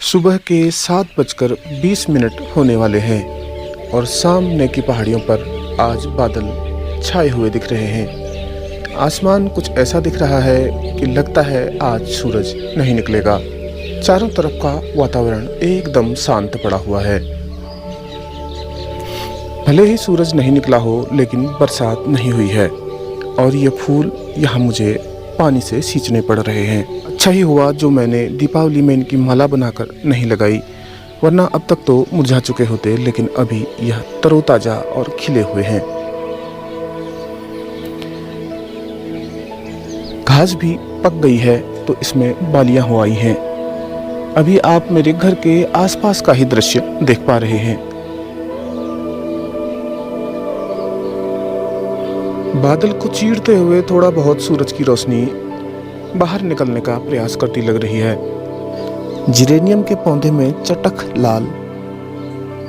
सुबह के 7:20 होने वाले हैं और सामने की पहाड़ियों पर आज बादल छाए हुए दिख रहे हैं। आसमान कुछ ऐसा दिख रहा है कि लगता है आज सूरज नहीं निकलेगा। चारों तरफ का वातावरण एकदम शांत पड़ा हुआ है। भले ही सूरज नहीं निकला हो, लेकिन बरसात नहीं हुई है और ये फूल यहाँ मुझे पानी से सींचने पड़ रहे हैं। अच्छा ही हुआ जो मैंने दीपावली में इनकी माला बनाकर नहीं लगाई, वरना अब तक तो मुरझा चुके होते, लेकिन अभी यह तरोताजा और खिले हुए हैं। घास भी पक गई है तो इसमें बालियां हो आई हैं। अभी आप मेरे घर के आसपास का ही दृश्य देख पा रहे हैं। बादल को चीरते हुए थोड़ा बहुत सूरज की रोशनी बाहर निकलने का प्रयास करती लग रही है। जिरेनियम के पौधे में चटक लाल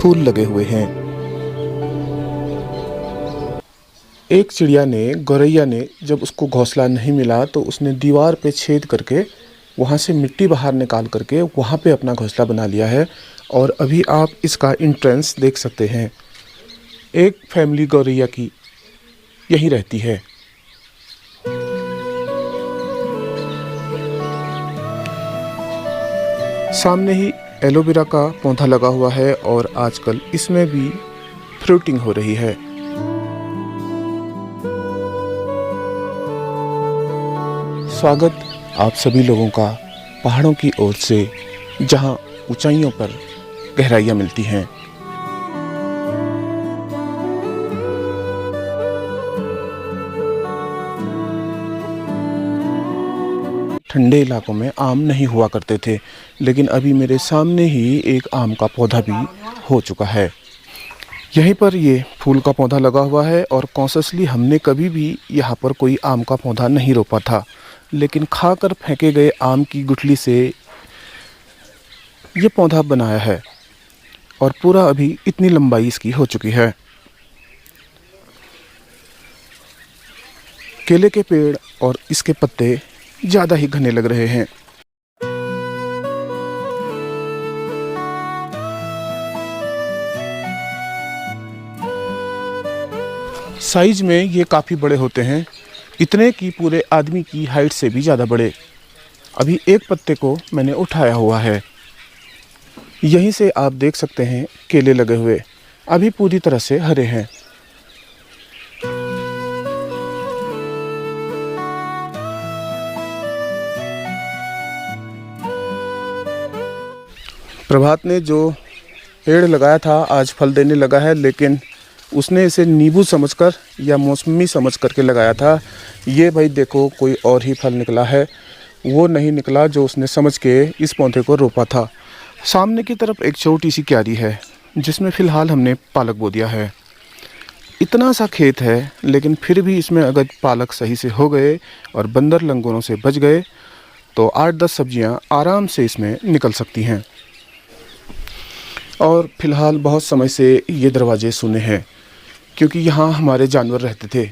फूल लगे हुए हैं। एक चिड़िया ने, गौरैया ने, जब उसको घोंसला नहीं मिला तो उसने दीवार पे छेद करके वहाँ से मिट्टी बाहर निकाल करके वहाँ पे अपना घोंसला बना लिया है और अभी आप इसका एंट्रेंस देख सकते हैं। एक फैमिली गौरैया की यहीं रहती है। सामने ही एलोवेरा का पौधा लगा हुआ है और आजकल इसमें भी फ्रूटिंग हो रही है। स्वागत आप सभी लोगों का पहाड़ों की ओर से, जहां ऊंचाइयों पर गहराइयां मिलती हैं। ठंडे इलाकों में आम नहीं हुआ करते थे, लेकिन अभी मेरे सामने ही एक आम का पौधा भी हो चुका है। यहीं पर ये फूल का पौधा लगा हुआ है और कॉन्शियसली हमने कभी भी यहाँ पर कोई आम का पौधा नहीं रोपा था, लेकिन खाकर फेंके गए आम की गुठली से ये पौधा बनाया है और पूरा अभी इतनी लंबाई इसकी हो चुकी है। केले के पेड़ और इसके पत्ते ज़्यादा ही घने लग रहे हैं। साइज में ये काफ़ी बड़े होते हैं, इतने कि पूरे आदमी की हाइट से भी ज़्यादा बड़े। अभी एक पत्ते को मैंने उठाया हुआ है। यहीं से आप देख सकते हैं केले लगे हुए अभी पूरी तरह से हरे हैं। प्रभात ने जो पेड़ लगाया था आज फल देने लगा है, लेकिन उसने इसे नींबू समझकर या मौसमी समझ करके लगाया था। ये भाई देखो, कोई और ही फल निकला है, वो नहीं निकला जो उसने समझ के इस पौधे को रोपा था। सामने की तरफ एक छोटी सी क्यारी है जिसमें फ़िलहाल हमने पालक बो दिया है। इतना सा खेत है, लेकिन फिर भी इसमें अगर पालक सही से हो गए और बंदर लंगूरों से बच गए तो 8-10 सब्जियां आराम से इसमें निकल सकती हैं। और फिलहाल बहुत समय से ये दरवाजे सुने हैं, क्योंकि यहाँ हमारे जानवर रहते थे।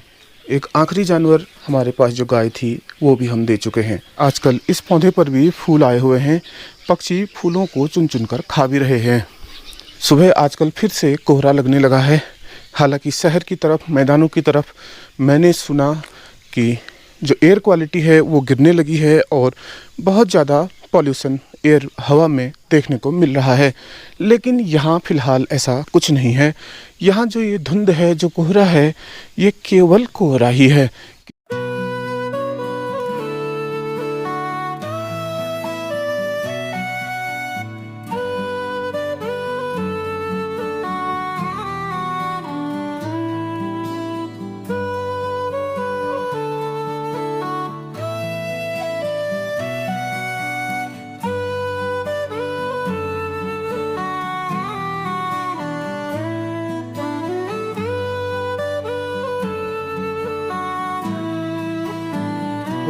एक आखिरी जानवर हमारे पास जो गाय थी वो भी हम दे चुके हैं। आजकल इस पौधे पर भी फूल आए हुए हैं, पक्षी फूलों को चुन चुन कर खा भी रहे हैं। सुबह आजकल फिर से कोहरा लगने लगा है। हालांकि शहर की तरफ, मैदानों की तरफ मैंने सुना कि जो एयर क्वालिटी है वो गिरने लगी है और बहुत ज़्यादा पॉल्यूशन एयर, हवा में देखने को मिल रहा है। लेकिन यहाँ फ़िलहाल ऐसा कुछ नहीं है। यहाँ जो ये धुंध है, जो कोहरा है, ये केवल कोहरा ही है।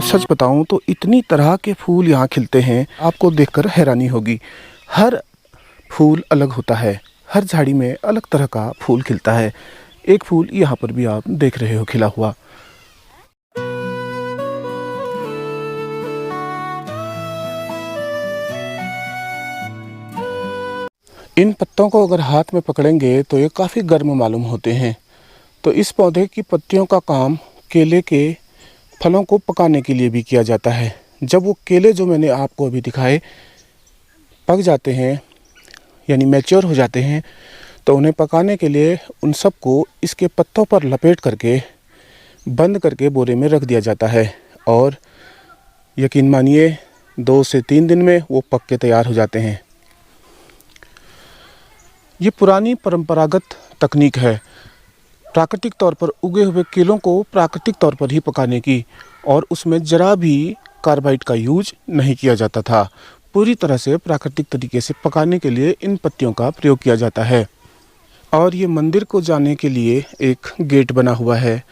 सच बताऊं तो इतनी तरह के फूल यहाँ खिलते हैं, आपको देखकर हैरानी होगी। हर फूल अलग होता है, हर झाड़ी में अलग तरह का फूल खिलता है। एक फूल यहाँ पर भी आप देख रहे हो खिला हुआ। इन पत्तों को अगर हाथ में पकड़ेंगे तो ये काफ़ी गर्म मालूम होते हैं। तो इस पौधे की पत्तियों का काम केले के फलों को पकाने के लिए भी किया जाता है। जब वो केले जो मैंने आपको अभी दिखाए पक जाते हैं यानी मैच्योर हो जाते हैं, तो उन्हें पकाने के लिए उन सबको इसके पत्तों पर लपेट करके बंद करके बोरे में रख दिया जाता है और यकीन मानिए 2 से 3 दिन में वो पक के तैयार हो जाते हैं। ये पुरानी परंपरागत तकनीक है प्राकृतिक तौर पर उगे हुए केलों को प्राकृतिक तौर पर ही पकाने की, और उसमें ज़रा भी कार्बाइड का यूज नहीं किया जाता था। पूरी तरह से प्राकृतिक तरीके से पकाने के लिए इन पत्तियों का प्रयोग किया जाता है। और ये मंदिर को जाने के लिए एक गेट बना हुआ है।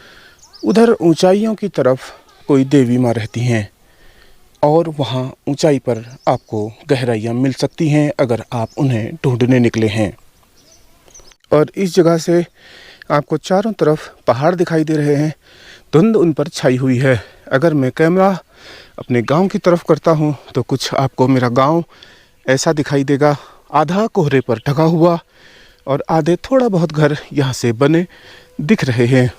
उधर ऊंचाइयों की तरफ कोई देवी माँ रहती हैं और वहाँ ऊंचाई पर आपको गहराइयाँ मिल सकती हैं अगर आप उन्हें ढूंढने निकले हैं। और इस जगह से आपको चारों तरफ पहाड़ दिखाई दे रहे हैं, धुंध उन पर छाई हुई है। अगर मैं कैमरा अपने गांव की तरफ करता हूं तो कुछ आपको मेरा गांव ऐसा दिखाई देगा, आधा कोहरे पर ढका हुआ और आधे थोड़ा बहुत घर यहाँ से बने दिख रहे हैं।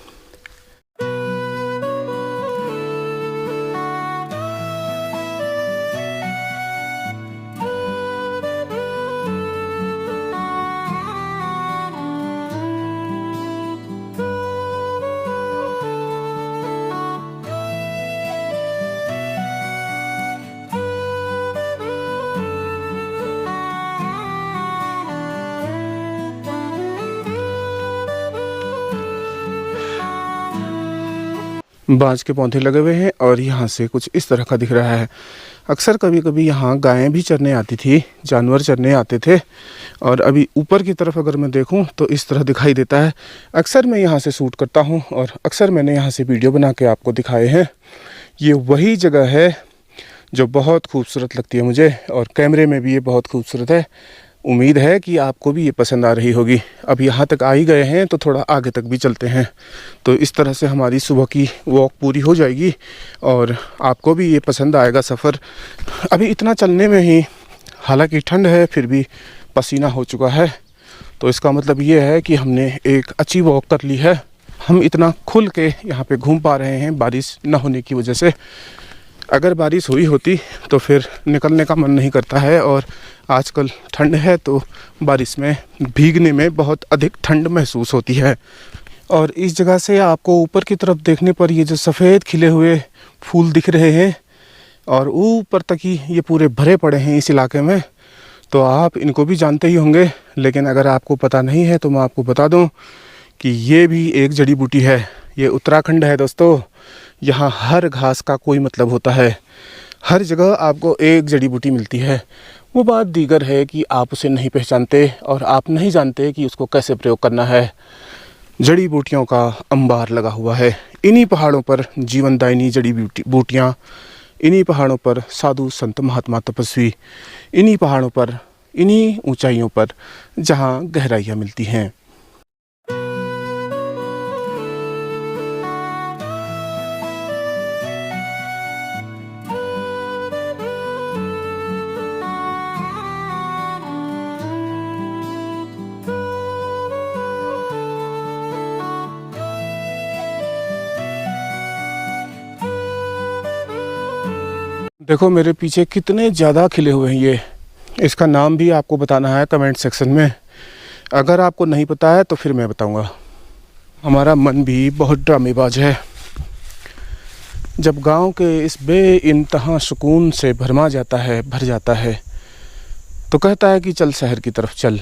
बांज के पौधे लगे हुए हैं और यहाँ से कुछ इस तरह का दिख रहा है। अक्सर कभी कभी यहाँ गायें भी चरने आती थी, जानवर चरने आते थे। और अभी ऊपर की तरफ अगर मैं देखूँ तो इस तरह दिखाई देता है। अक्सर मैं यहाँ से शूट करता हूँ और अक्सर मैंने यहाँ से वीडियो बना के आपको दिखाए हैं। ये वही जगह है जो बहुत खूबसूरत लगती है मुझे, और कैमरे में भी ये बहुत खूबसूरत है। उम्मीद है कि आपको भी ये पसंद आ रही होगी। अब यहाँ तक आ ही गए हैं तो थोड़ा आगे तक भी चलते हैं, तो इस तरह से हमारी सुबह की वॉक पूरी हो जाएगी और आपको भी ये पसंद आएगा सफ़र। अभी इतना चलने में ही हालांकि ठंड है फिर भी पसीना हो चुका है, तो इसका मतलब ये है कि हमने एक अच्छी वॉक कर ली है। हम इतना खुल के यहाँ पे घूम पा रहे हैं बारिश न होने की वजह से। अगर बारिश हुई होती तो फिर निकलने का मन नहीं करता है, और आजकल ठंड है तो बारिश में भीगने में बहुत अधिक ठंड महसूस होती है। और इस जगह से आपको ऊपर की तरफ देखने पर ये जो सफ़ेद खिले हुए फूल दिख रहे हैं और ऊपर तक ही ये पूरे भरे पड़े हैं इस इलाके में, तो आप इनको भी जानते ही होंगे। लेकिन अगर आपको पता नहीं है तो मैं आपको बता दूं कि ये भी एक जड़ी बूटी है। ये उत्तराखंड है दोस्तों, यहाँ हर घास का कोई मतलब होता है। हर जगह आपको एक जड़ी बूटी मिलती है। वो बात दीगर है कि आप उसे नहीं पहचानते और आप नहीं जानते कि उसको कैसे प्रयोग करना है। जड़ी बूटियों का अंबार लगा हुआ है। इन्हीं पहाड़ों पर जीवनदायिनी जड़ी बूटियाँ, इन्हीं पहाड़ों पर साधु संत महात्मा तपस्वी, इन्हीं पहाड़ों पर, इन्हीं ऊंचाइयों पर जहाँ गहराइयाँ मिलती हैं। देखो मेरे पीछे कितने ज़्यादा खिले हुए हैं ये। इसका नाम भी आपको बताना है कमेंट सेक्शन में। अगर आपको नहीं पता है तो फिर मैं बताऊंगा। हमारा मन भी बहुत ड्रामेबाज है। जब गांव के इस बेइंतहा सुकून से भर जाता है तो कहता है कि चल शहर की तरफ चल।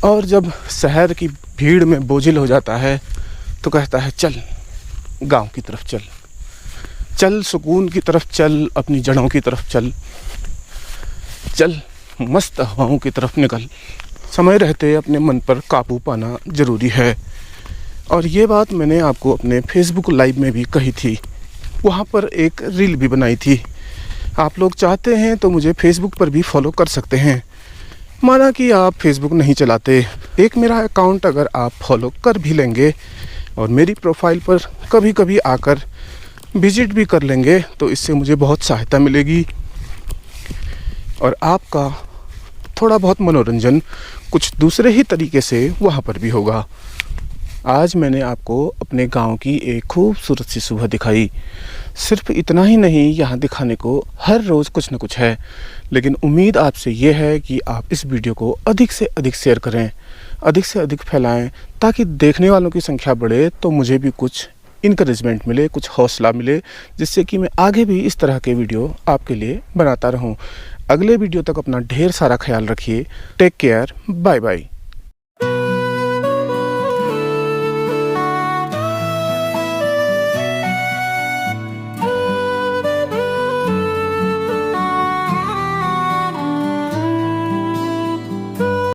और जब शहर की भीड़ में बोझिल हो जाता है तो कहता है चल गांव की तरफ चल, चल सुकून की तरफ चल, अपनी जड़ों की तरफ चल, चल मस्त हवाओं की तरफ निकल। समय रहते अपने मन पर काबू पाना ज़रूरी है। और ये बात मैंने आपको अपने फेसबुक लाइव में भी कही थी, वहाँ पर एक रील भी बनाई थी। आप लोग चाहते हैं तो मुझे फेसबुक पर भी फॉलो कर सकते हैं। माना कि आप फेसबुक नहीं चलाते, एक मेरा अकाउंट अगर आप फॉलो कर भी लेंगे और मेरी प्रोफाइल पर कभी कभी आकर विजिट भी कर लेंगे तो इससे मुझे बहुत सहायता मिलेगी और आपका थोड़ा बहुत मनोरंजन कुछ दूसरे ही तरीके से वहाँ पर भी होगा। आज मैंने आपको अपने गांव की एक खूबसूरत सी सुबह दिखाई। सिर्फ इतना ही नहीं, यहाँ दिखाने को हर रोज़ कुछ न कुछ है। लेकिन उम्मीद आपसे ये है कि आप इस वीडियो को अधिक से अधिक शेयर करें, अधिक से अधिक फैलाएं, ताकि देखने वालों की संख्या बढ़े तो मुझे भी कुछ इनकरेजमेंट मिले, कुछ हौसला मिले, जिससे कि मैं आगे भी इस तरह के वीडियो आपके लिए बनाता रहूं। अगले वीडियो तक अपना ढेर सारा ख्याल रखिए। Take care, bye bye.